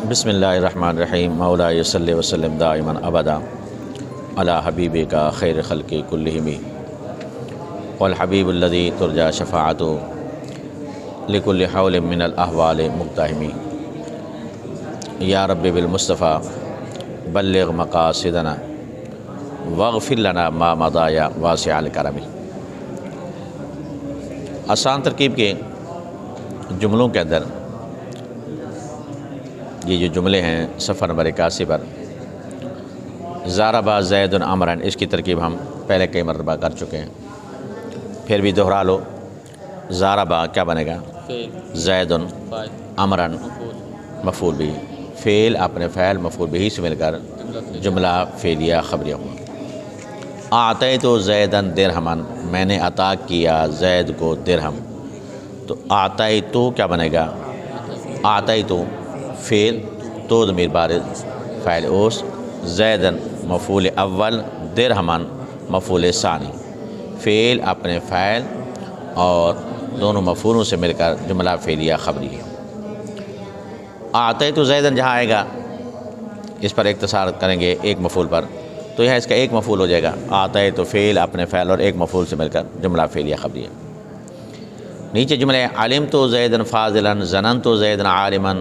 بسم اللہ الرحمن الرحیم مولا صلی وسلم دائما ابدا علی حبیب کا خیر خلق کلہم والحبیب الذی ترجا شفاعتہ لکل حول من الاحوال مقتحم یا رب بالمصطفیٰ بلغ مقاصدنا واغفر لنا ما مضى یا واسع الکرم۔ آسان ترکیب کے جملوں کے اندر یہ جو جملے ہیں صفحہ نمبر 81 پر ضرب زید عمرا، اس کی ترکیب ہم پہلے کئی مرتبہ کر چکے ہیں، پھر بھی دہرا لو۔ ضرب کیا بنے گا؟ زید عمرا مفعول بھی، فعل اپنے فعل مفعول بھی سے مل کر جملہ فعلیہ خبریہ ہوا۔ اعطیت زیدا درہما، میں نے عطا کیا زید کو درہم، تو اعطیت کیا بنے گا؟ اعطیت فعل تو ضمیر بارز فاعل اوس، زیدن مفعول اول، درہما مفعول ثانی، فعل اپنے فاعل اور دونوں مفعولوں سے مل کر جملہ فعلیہ خبری ہے۔ اعطیت زیدن جہاں آئے گا اس پر اختصار کریں گے ایک مفعول پر، تو یہاں اس کا ایک مفعول ہو جائے گا۔ اعطیت فعل اپنے فعل اور ایک مفعول سے مل کر جملہ فعلیہ خبری ہے۔ نیچے جملے علمت زیدن فاضلا، ظننت زیدن عالما،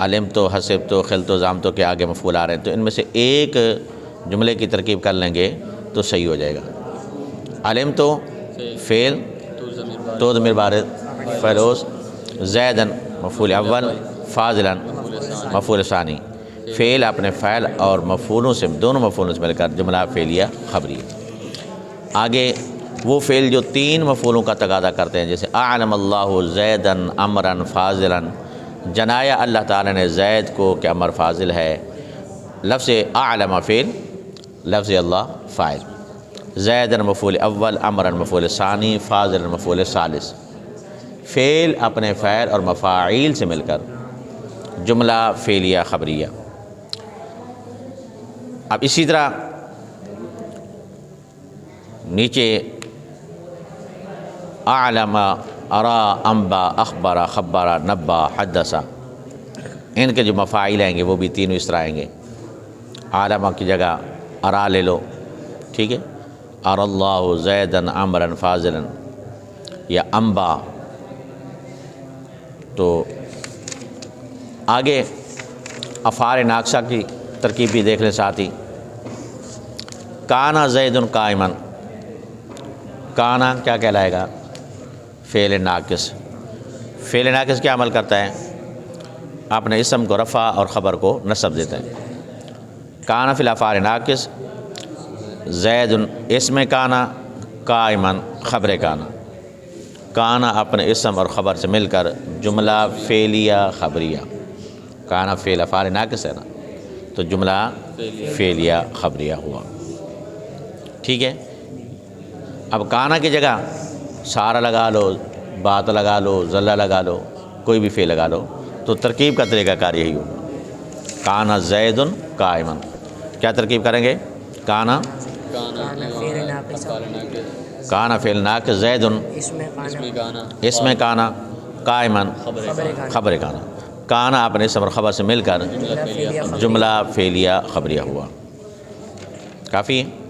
علمت حسبت خلت زعمت کے آگے مفعول آ رہے ہیں، تو ان میں سے ایک جملے کی ترکیب کر لیں گے تو صحیح ہو جائے گا۔ علمت فعل تو ضمیر بارز فاعل اوس، زیدن مفعول اول، فاضلا مفعول ثانی، فعل اپنے فعل اور مفعولوں سے دونوں مفعولوں سے مل کر جملہ فعلیہ خبری ہے۔ آگے وہ فعل جو تین مفعولوں کا تقاضا کرتے ہیں، جیسے اعلم اللہ زیدن امرا فاضلا، جنایا اللہ تعالیٰ نے زید کو کہ امر فاضل ہے، لفظ اعلم فعل، لفظ اللہ فاعل، زیدن مفعول اول، امرا مفعول ثانی، فاضلا مفعول ثالث، فعل اپنے فعل اور مفاعیل سے مل کر جملہ فعلیہ خبریہ۔ اب اسی طرح نیچے اعلم، ارا، انبا، اخبر، خبر، نبا، حدث، ان کے جو مفاعیل آئیں گے وہ بھی تینوں اس طرح آئیں گے۔ عالمہ کی جگہ ارا لے لو، ٹھیک ہے، ار اللہ زیدن عمرا فاضلا، یا انبا۔ تو آگے افعال ناقصہ کی ترکیب بھی دیکھ لیں ساتھ ہی۔ کانا زید قائما، کانا کیا کہلائے گا؟ فعل ناقص۔ فعل ناقص کیا عمل کرتا ہے؟ اپنے اسم کو رفع اور خبر کو نصب دیتا ہے۔ کانا فی الافعال ناقص، زید اسم کانا، قائما خبر کانا، کانا اپنے اسم اور خبر سے مل کر جملہ فعلیہ خبریہ۔ کانا فعل افعال ناقص ہے نا، تو جملہ فعلیہ خبریہ ہوا، ٹھیک ہے۔ اب کانا کی جگہ سارا لگا لو، بات لگا لو، ذلہ لگا لو، کوئی بھی فعل لگا لو، تو ترکیب کا طریقہ کار یہی ہوگا۔ کانا زید قائما، کیا ترکیب کریں گے؟ کانا کانا فعل ناقص، زید اسم کانا، قائما خبر کانا، کانا اپنے اسم اور خبر سے مل کر جملہ فعلیہ خبریہ ہوا۔ کافی ہے۔